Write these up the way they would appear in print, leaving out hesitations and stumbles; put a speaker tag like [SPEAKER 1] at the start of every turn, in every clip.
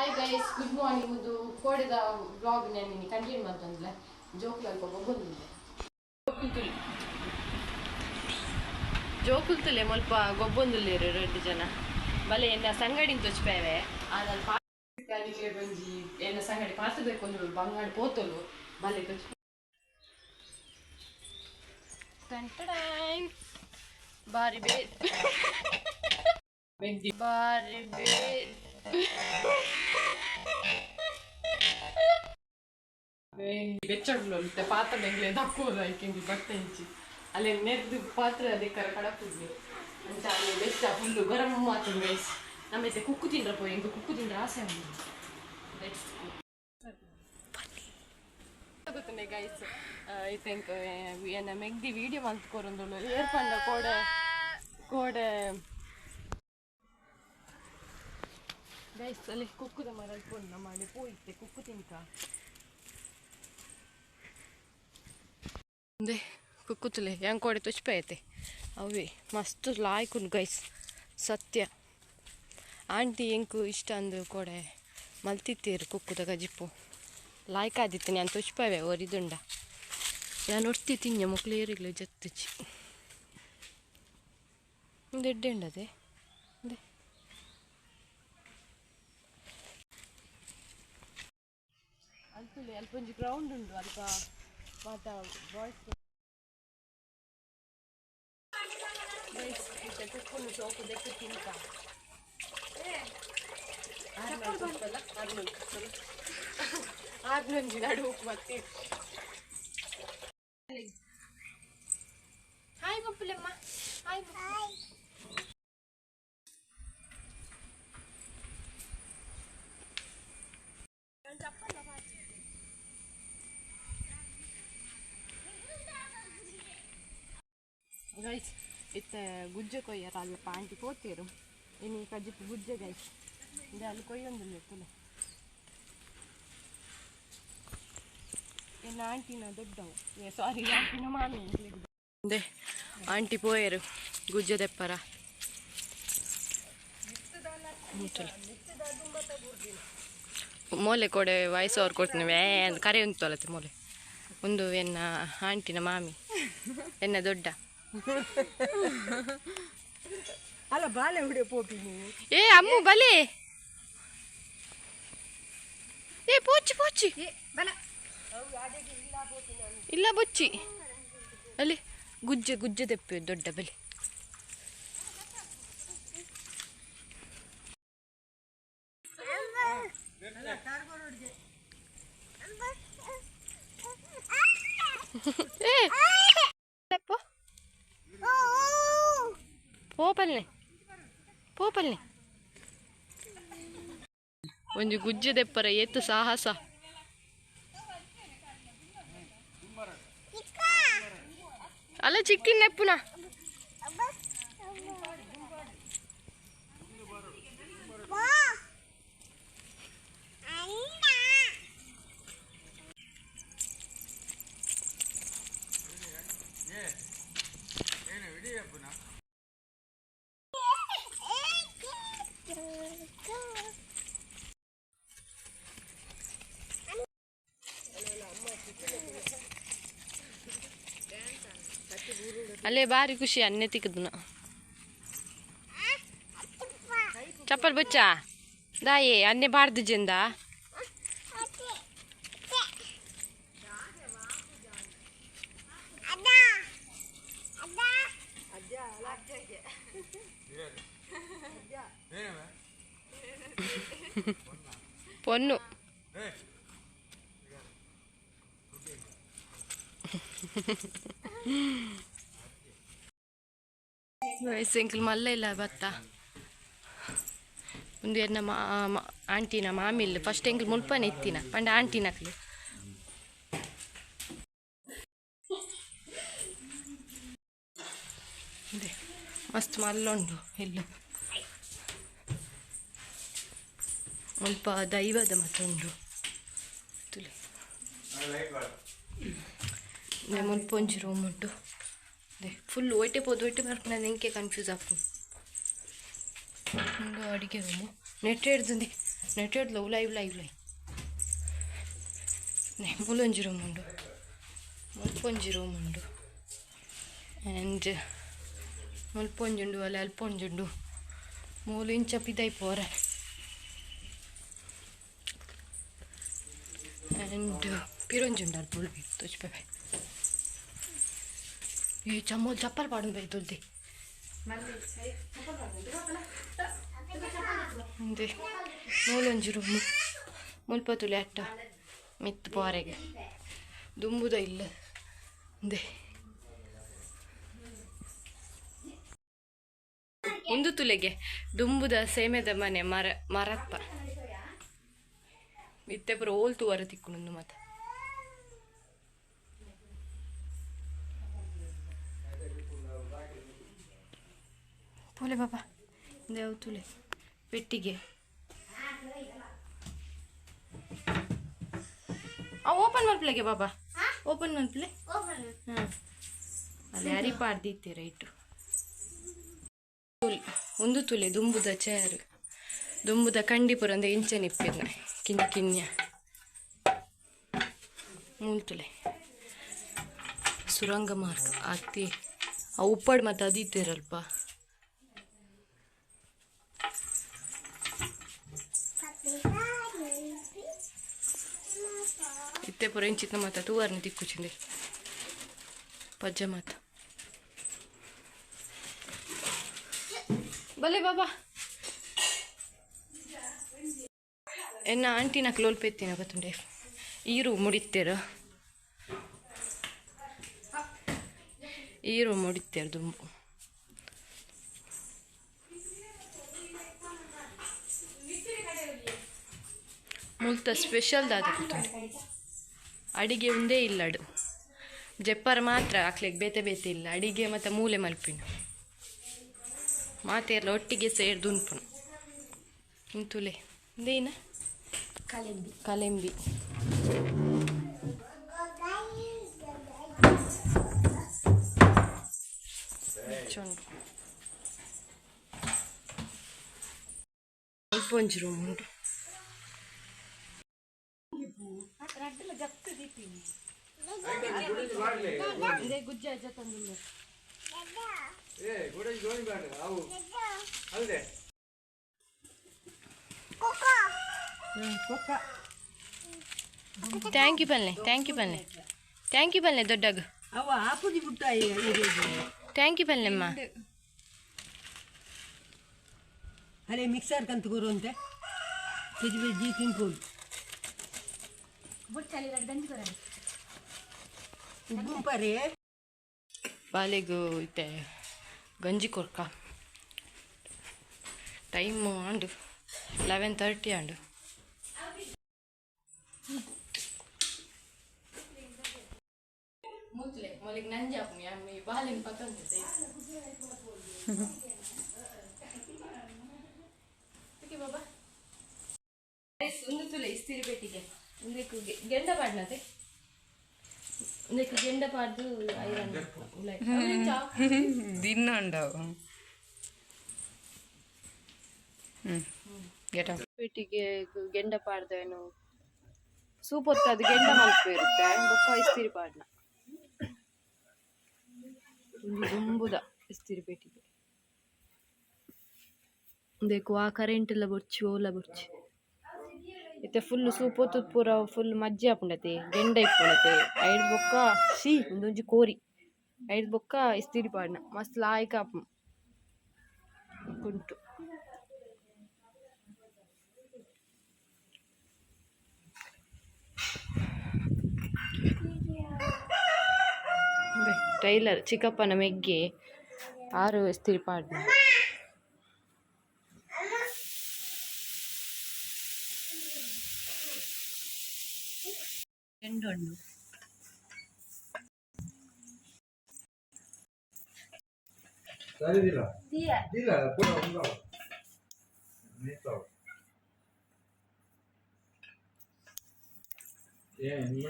[SPEAKER 1] Hi guys, good morning. ಇದು ಕೋಡೆದ blog ನಾನು continue ಮಾಡ್ತಂದ್ರೆ ಜೋಕುಲ್ ಅಲ್ಪ ಗೊಬ್ಬೊಂದಿದೆ ಜೋಕುಲ್ತಲೆ ಸ್ವಲ್ಪ ಗೊಬ್ಬೊಂದುಲ್ಲೇರು 2 ಜನ ಬಲೆ ಎನ್ನ ಸಂಗಡಿನ ತೊಚ್ಪೇವೆ ಆದಲ್ಲಿ ಪಾಲಿಕೆ ಬಂಜಿ ಎನ್ನ ಸಂಗಡಿ ಪಾತ್ರ ಬೇಕೊಂದು ಬಂಗಾಡಿ ಪೋತಲು ಬಲೆ ತೊಚ್ ಬಾರಿ ಬೇ ಬಾರಿ ಬೇ ಬೆಚ್ಚಡ್ಲು ಪಾತ್ರ ಬೆಂಗ್ಲೆ ದಕ್ಕೋದು ಆಯ್ಕೆಂಗಿ ಬಟ್ಟೆ ಇಂಚಿ ಅಲ್ಲೇ ನೆದ್ದು ಪಾತ್ರ ಅದಕ್ಕೆ ಕಡಪುದ್ವಿ ಅಂತ ಅಲ್ಲಿ ಬೆಚ್ಚ ಫುಲ್ಲು ಗರಂ ಮಾತು ಗೈಸ್ ನಮ್ಮೈತೆ ಕುಕ್ಕು ತಿಂದ್ರ ಪೋಯಿ ಇಂಕ ಕುಕ್ಕು ತಿಂದ್ರ ಆಸೆ ಉಂಟು ಗೊತ್ತನೆ ಗೈಸ್ ಐತೆಂಕ ಏನ ಮೆಗ್ದಿ ವಿಡಿಯೋ ಮಾಡ್ಕೊರೊಂದುಳ್ಳು ಏರ್ಪಂಡ ಕೋಡೆ ಗೈಸ್ ಅಲ್ಲಿ ಕುಕ್ಕುದ ಮರ ಅಲ್ಪೊಂಡ ಮಾಡಿ ಪೋಯಿತ್ತೆ ಕುಕ್ಕು ತಿನ್ಕ ಅಂದೆ ಕುಕ್ಕುತ್ತಲೆ ಹೆಂಗೆ ಕೋಡೆ ತುಚ್ಪೈತೆ ಅವೇ ಮಸ್ತ್ ಲಾಯ್ಕುಂಡು ಗೈಸ್ ಸತ್ಯ ಆಂಟಿ ಎಂಕು ಇಷ್ಟ ಅಂದು ಕೋಡೆ ಮಲ್ತಿತ್ತೀರು ಕುಕ್ಕುದ ಗಜಿಪ್ಪು ಲಾಯ್ಕಾದಿತ್ತು ನಾನು ತುಚ್ಪವೆ ಒರಿದುಂಡ ನಾನು ಒಡ್ತಿ ತಿಂಜ ಮಕ್ಳು ಏರಿಗ್ಲು ಜತ್ತುಚಿ ಒಂದು ಎಡ್ಡೆ ಉಂಡದೆ ಅದೇ ಅಲ್ಪುಲೆ ಅಲ್ಪೊಂಜಿ ಗ್ರೌಂಡ್ ಉಂಡು ಅಲ್ಪ ಮಾತ ಬಾಯ್ಸ್ ಕುಕ್ಕನ್ನು ಸೋಪು ದೆಕ್ಕು ತಿಂತ ಆರ್ನೊಂಜಿ ನಡು ಮತ್ತೆ ಹಾಯ್ ಬಪ್ಪುಲಮ್ಮ ಹಾಯ್ ಗೈಸ್ ಇತ್ತ ಗುಜ್ಜೆ ಕೊಯ್ಯರ ಅಲ್ಲಪ್ಪ ಆಂಟಿ ಪೋತೀರು ಇನ್ನು ಕಜ್ಜಿಪ್ಪು ಗುಜ್ಜೆ ಗೈಸ್ ಇದೆ ಅಲ್ಲಿ ಕೊಯ್ಯೊಂದಿಲ್ಲ ತುಲೆ ಇನ್ನು ಆಂಟಿನ ದೊಡ್ಡವು ಸಾರಿ ಆಂಟಿನ ಮಾಮಿ ಅಂದೆ ಆಂಟಿ ಪೋಯರು ಗುಜ್ಜೆ ದೆಪ್ಪರ ಮೋಲೆ ಕೊಡೆ ವಯಸ್ಸು ಅವ್ರು ಕೊಡ್ತೀನಿ ಅಂತ ಕರೆ ಉಂಟಲ್ಲತ್ತೆ ಮೋಲೆ ಒಂದು ಎನ್ನ ಆಂಟಿನ ಮಾಮಿ ಎನ್ನ ದೊಡ್ಡ
[SPEAKER 2] ಅಲ್ಲ ಬಾಲೆ ಹುಡಿಯೋ ಪೋಪಿ
[SPEAKER 1] ಏ ಅಮ್ಮು ಬಲೆ ಏ ಪೋಚಿ ಪೋಚಿ ಇಲ್ಲ ಬೊಚ್ಚಿ ಅಲ್ಲಿ ಗುಜ್ಜೆ ತೆಪ್ಪೆ ದೊಡ್ಡ ಬಲೆ ಪೋಪಲ್ನೆ ಒಂಜಿ ಗುಜ್ಜೆ ದೆಪ್ಪರ ಏತು ಸಾಹಸ ಅಲ್ಲ ಚಿಕ್ಕಿನ ನೆಪ್ಪುನ ಅಲ್ಲೇ ಬಾರಿ ಖುಷಿ ಅನ್ನೆ ತಿಕ್ಕದನ ಚಪ್ಪಲ್ ಬಚ್ಚ ದಾಯೇ ಅನ್ನೆ ಬಾರ್ದು ಜಂದ పొన్ను ವಯಸ್ಸೆಂಕಲ್ ಮಲ್ಲ ಇಲ್ಲ ಬತ್ತ ಒಂದು ಎನ್ನ ಆಂಟಿನ ಮಾಮಿಲ್ಲ ಫಸ್ಟ್ ಎಂಕಲ್ ಮುಲ್ಪನೆ ಎತ್ತಿನ ಪಂಡ ಆಂಟಿನಕ್ಲು ಮಸ್ತ್ ಮಲ್ಲುಂಡು ಇಲ್ಲ ಮುಲ್ಪ ದೈವದ ಮತ್ತೊಂದು ತುಲೆ ಮುಲ್ಪ ಒಂಜಿ ರೂಮ್ ಉಂಟು ಫುಲ್ ಒಯ್ಟೆ ಪೋದು ಒಯ್ಟೆ ಬರ್ಕು ನಾನು ಎಂಕೆ ಕನ್ಫ್ಯೂಸ್ ಆಗ್ತದೆ ಒಂದು ಅಡುಗೆ ರೂಮು ನೆಟ್ ಹಿಡ್ದು ನೆಟ್ಟೆಡ್ಲ ಉಲಾಯ್ ಉಲಾಯ್ ಉಲಾಯ್ ಮೂಲೊಂಜಿ ರೂಮ್ ಉಂಡು ಮುಲ್ಪೊಂಜಿ ರೂಮ್ ಉಂಡು ಆ್ಯಂಡ್ ಮುಲ್ಪೊಂಜುಂಡು ಅಲ್ಲ ಅಲ್ಪೊಂಜುಂಡು ಮೂಲು ಇಂಚ ಪಿದೈ ಪೋರ ಆ್ಯಂಡ್ ಪಿರೊಂಜುಂಡು ಅಲ್ಪ ಉಳ್ಬಿ ತೋಚ್ಪೆ ಈ ಚಮ್ಮಲ್ ಚಪ್ಪಲ್ ಪಾಡು ಬೈ ತುಲ್ತಿ ಅಂದೆ ಮೂಲೊಂಜಿ ರೂಮು ಮುಲ್ಪ ತುಲೆ ಅಟ್ಟ ಮಿತ್ತು ಪಾರೆಗೆ ದುಂಬುದ ಇಲ್ಲ ಅಂದೆ ಒಂದು ತುಲೆಗೆ ದುಂಬುದ ಸೇಮೆದ ಮನೆ ಮರಪ್ಪ ಇತ್ತೆ ಪುರ ಓಲ್ತು ವರ ತಿಕ್ಕುಂಡು ಮತ್ತೆ ಪೋಲೆ ಬಾಬಾ ದೇವ್ ತುಲೆ ಪೆಟ್ಟಿಗೆ ಓಪನ್ ಮಲ್ಪ್ಲೆಗೆ ಬಾಬಾ ಓಪನ್ ಮಲ್ಪ್ಲೆ ಹಾಂ ಅಲ್ಲಿ ಅರಿಪಾಡ್ದಿತ್ತೆ ರೈಟು ಒಂದು ತುಲೆ ದುಂಬುದ ಚೇರು ದುಂಬುದ ಕಂಡಿಪುರ ಅಂದೆ ಇಂಚೆ ನಿಪ್ಪಿನ ಕಿನ್ಯ ಕಿನ್ಯ ಮೂಲು ತುಲೆ ಸುರಂಗ ಮಾರ್ಗ ಅತಿ ಆ ಉಪ್ಪಾಡು ಮತ್ತು ಅದಿತ್ತೀರಲ್ಪ ಇತ್ತೆ ಪುರ ಇಂಚಿತ್ನ ಮಾತ ತೂವಾರ್ನ ತಿಕ್ಕುಚಿಂದೆ ಪಜ್ಜ ಮಾತ ಬಲೆ ಬಾಬಾ ಎನ್ನ ಆಂಟಿನ ಕ್ಲೋಲ್ಪೆತ್ತಿನ ಬತ್ತುಂಡೆ ಈರು ಮುಡಿತ್ತೇರ ಈರು ಮುಡಿತ್ತೇರ ದುಂಬು ಮುಲ್ತ ಸ್ಪೆಷಲ್ ದಾದ ಕೂತುಂಡು ಅಡಿಗೆ ಒಂದೇ ಇಲ್ಲಡು ಜೆಪ್ಪರ ಮಾತ್ರ ಹಾಕ್ಲಿಕ್ಕೆ ಬೇತೆ ಬೇತೆ ಇಲ್ಲ ಅಡಿಗೆ ಮತ್ತು ಮೂಲೆ ಮಲ್ಪಿನ ಮಾತೆಲ್ಲ ಒಟ್ಟಿಗೆ ಸೇರಿ ದುನ್ಪುನು ಇಂತುಲೆ ಇದೇನ ಕಲೆಂಬಿ ಕಲೆಂಬಿ ಸ್ವಲ್ಪ ಒಂಚು ರೂಮ್ ಉಂಟು ಗುಜ್ಜ ತಂದಿಲ್ಲ ಥ್ಯಾಂಕ್ ಯು ಬಲ್ಲೆ ಥ್ಯಾಂಕ್ ಯು ಬಲ್ಲೆ ಥ್ಯಾಂಕ್ ಯು ಬಲ್ಲೆ ದೊಡ್ಡಗ ಥ್ಯಾಂಕ್ ಯು ಬಲ್ಲೆಮ್ಮ
[SPEAKER 2] ಅರೆ ಮಿಕ್ಸರ್ ಕಂತು ಕೊರುವಂತೆ ಕೆಜಿ ಜಿ ತಿನ್ಪೋದು ಗುಂಪರೆ
[SPEAKER 1] ಬಾಲೆಗೂ ಇತ್ತೆ ಗಂಜಿ ಕೊರ್ಕ ಟೈಮು ಆಂಡು 11:30 ಆಂಡು ಮೂತ್ಲೆ ಮೊಲಿಗೆ ನಂಜಾಪು ಅಮ್ಮಿ ಬಾಲೆನ್ ಪತಂತೆ ಬಾಬಾ ಒಂದು ತುಲೆ ಇಸ್ತಿರಿ ಪೆಟ್ಟಿಗೆ ಒಂದಕ್ಕೆ ಗೆಂಡ ಪಾಡ್ನತೆ ಒಂದಕ್ಕೆ ಗೆಂಡ ಪಾಡ್ದು ಐರನ್
[SPEAKER 3] ದಿನ ಉಂಡವು
[SPEAKER 1] ಪೆಟ್ಟಿಗೆ ಗೆಂಡ ಪಾಡ್ದೇನು ಸೂಪ್ ಹೊತ್ತದು ಗೆಂಡ ಮಲ್ಪು ಇರುತ್ತೆ ಬೊಕ್ಕ ಇಸ್ತಿರಿ ಪಾಡ್ನ ಒಂದು ದುಂಬುದ ಇಸ್ತಿರಿ ಪೆಟ್ಟಿಗೆ देखो आ करेंट ला बर्ची ओला बर्ची इते फुल सूप होतु पूरा फुल मज्जे आपुंडते गेंड इपुंडते ऐड बोक्क सी उंदुंजी कोरी ऐड बोक्क इस्तिरी पाडना मस्त लायक आपु कुंटु ಟೈಲರ್ ಚಿಕ್ಕಪ್ಪನ ಮೆಗ್ಗೆ 6 ಇಸ್ತಿರಿ ಪಾಡ್ನ ಎಂಡೊಂಡು
[SPEAKER 4] ಸರಿದಿಲ್ಲ ಇಲ್ಲ ಪೂರ ಉಂಡ ನೀತಾವ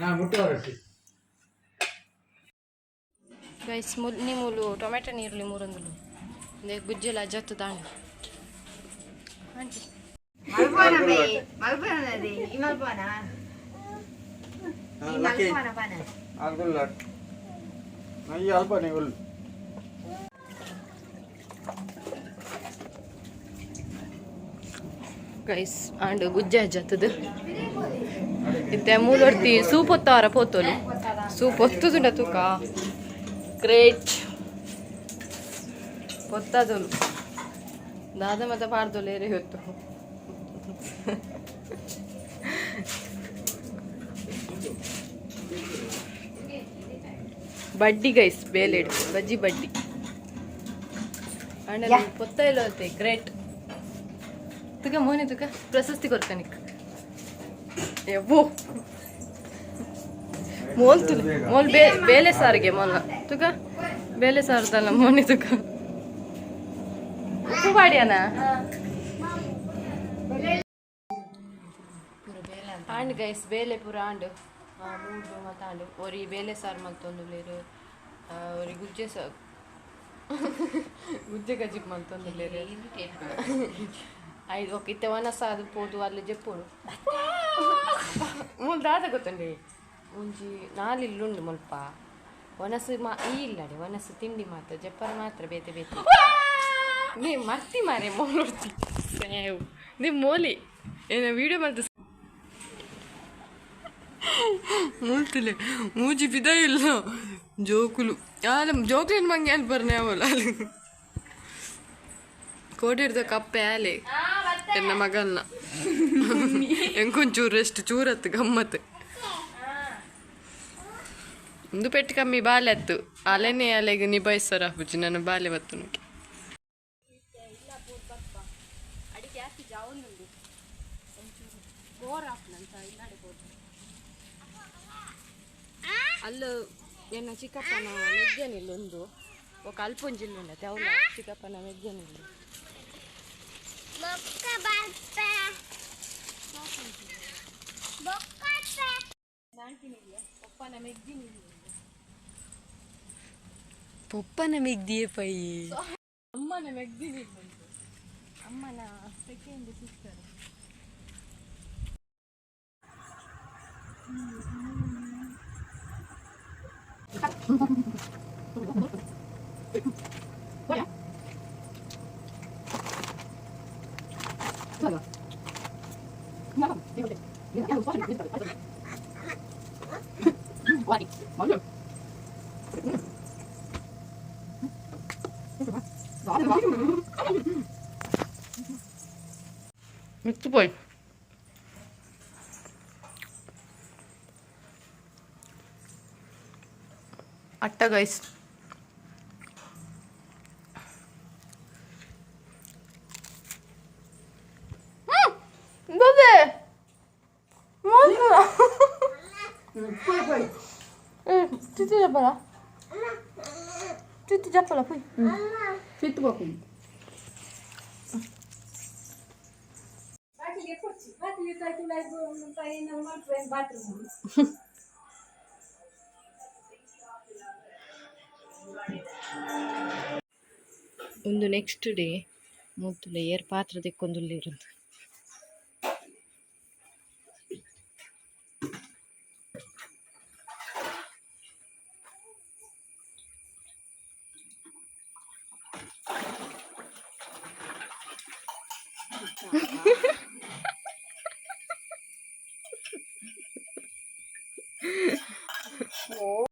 [SPEAKER 4] ನಾ ಮುಟ್ಟವರಸಿ
[SPEAKER 1] ಗೈಸ್ ಮೂಲು ಟೊಮೆಟೊ ನೀರುಳ್ಳಿ ಮೂರೊಂದು ಗುಜ್ಜೆಲ್ಲ ಜತ್ತು ತಾಂಡು aunty
[SPEAKER 3] Malpona be, malpona de, I malpona. I malpona pana.
[SPEAKER 4] Algullar. Nayi alpa ne ul.
[SPEAKER 1] Guys and ಗುಜ್ಜೆ ಹಚ್ಚತ್ತದು ಇತ್ತೆ ಮೂಲೊರ್ತಿ ಸೂಪ್ ಹೊತ್ತಾರ ಪೋತೋಲು ಸೂಪ್ ಹೊತ್ತುದುಂಡ ತೂಕ ಗ್ರೇಟ್ ಹೊತ್ತದೋಲು ದಾದ ಮತ್ತೆ ಪಾಡ್ದೋಲು ಏರಿ ಹೊತ್ತು ಬಡ್ಡಿ ಗೈಸ್ ಬೇಲೆಡು ಬಜ್ಜಿ ಬಡ್ಡಿ ಅಂಡ್ ಪೊತ್ತ ಇಲ್ಲ ಹೋತೆ ಗ್ರೇಟ್ तुका मोने तुका प्रशस्ती करता निक एवो मोल तु मोल बेले सारगे मोल तुका बेले सारताला मोने तुका उप्पु पाड्याना आंड गैस बेले पूरा आंड मूडु मतांड ओरी बेले सार मल्तोंदुलेರು ओरी गुज्जे गुज्जे गजिप मल्तोंदुलेರು ఐదు ఒక ఇత్తవన సాదు పోదు వాళ్ళు చెప్పుడు మూలు దాద ಗೊತ್ತಂడి ಮುಂಜಿ ನಾಲ್ ಇಲ್ಲುಂಡು ಮುಲ್ಪ ಒನಸು ಈ ಇಲ್ಲಡೆ ಒನಸು ತಿಂಡಿ ಮಾತ್ರ ಜಪ್ಪರ ಮಾತ್ರ ಬೇತೆ ಬೇತೆ ನೀ ಮರ್ತಿ ಮಾರೆ ಮೋಲುಡ್ತಿ ಸೇವ್ ನೀ ಮೋಲಿ ಏನ ವಿಡಿಯೋ ಮಾಡ್ತ ಮೂಲ್ತಿಲೆ ಮೂಜಿ ಬಿದ ಇಲ್ಲ ಜೋಕುಲು ಯಾಲ ಜೋಕ್ಲೇನ್ ಮಂಗೆ ಅಲ್ಲಿ ಬರ್ನೆ ಅವಲ್ಲ ಕೋಡಿಡ್ದ ಕಪ್ಪೆ ಆಲೆ ಎನ್ನ ಮಗನ್ನ ಎಂಕೊಂಚೂರು ಎಷ್ಟು ಚೂರತ್ತು ಗಮ್ಮತ್ತು ಒಂದು ಪೆಟ್ಟು ಕಮ್ಮಿ ಬಾಲೆ ಅತ್ತು ಅಲೆನೇ ಅಲೆಗೆ ನಿಭಾಯಿಸ್ತಾರ ಬುಜ್ಜಿ ನನ್ನ ಬಾಲೆ ಬತ್ತು ನುಕ್ಕೆ ಅಲ್ಲ ಎನ್ನ ಚಿಕ್ಕಪ್ಪನ ಮೆಜ್ಜನಿಲ್ಲೊಂದು ఒక అల్పొంజిల్లు ఉండదు అవునా చిక్కప్పన ಮೆಜ್ಜನಿಲ್ಲು ಪಪ್ಪನ ಮೆಗ್ದಿಯೇ ಪೈ ಅಮ್ಮನ ಮೆಗ್ದಿನಿ ಅಮ್ಮನ ಸೆಕೆಂಡ್ ಸಿಸ್ಟರ್ Muito bom. ಅಟ್ಟ guys ಬದೇ Titi jappala. Titi jappala poi. Fitu baku. ಒಂದು ನೆಕ್ಸ್ಟ್ ಡೇ ಮುತ್ತುಲೆ ಏರ್ ಪಾತ್ರ ತೆಕ್ಕೊಂದುಲ್ಲಿರಂತ